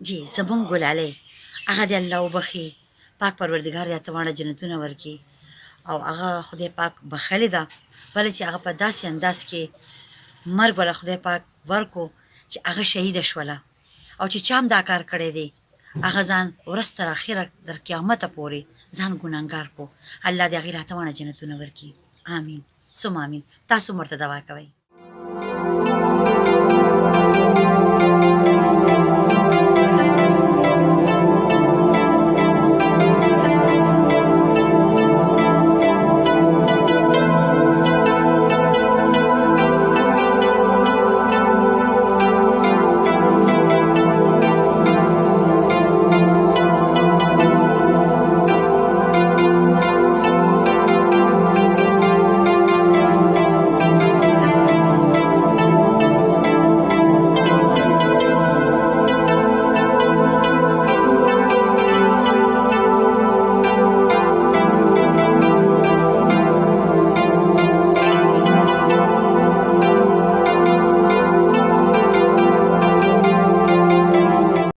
جی زمونږ ګلالی هغه دې الله وبخي پاک پروردګار دې ته واړه جنتونه ورکړي او هغه خدای پاک بخښلې ده ولې چې هغه په داسې انداز کې مرګ وله خدای پاک ورکو چې هغه شهیده شوله او چې چا هم دا کار کړی دی هغه ځان ورځ تر اخره تر قیامته پورې ځان ګناهګار کو الله دې هغې راته واړه جنتونه ورکړي آمین ثم آمین تاسو هم ورته دعا کوئ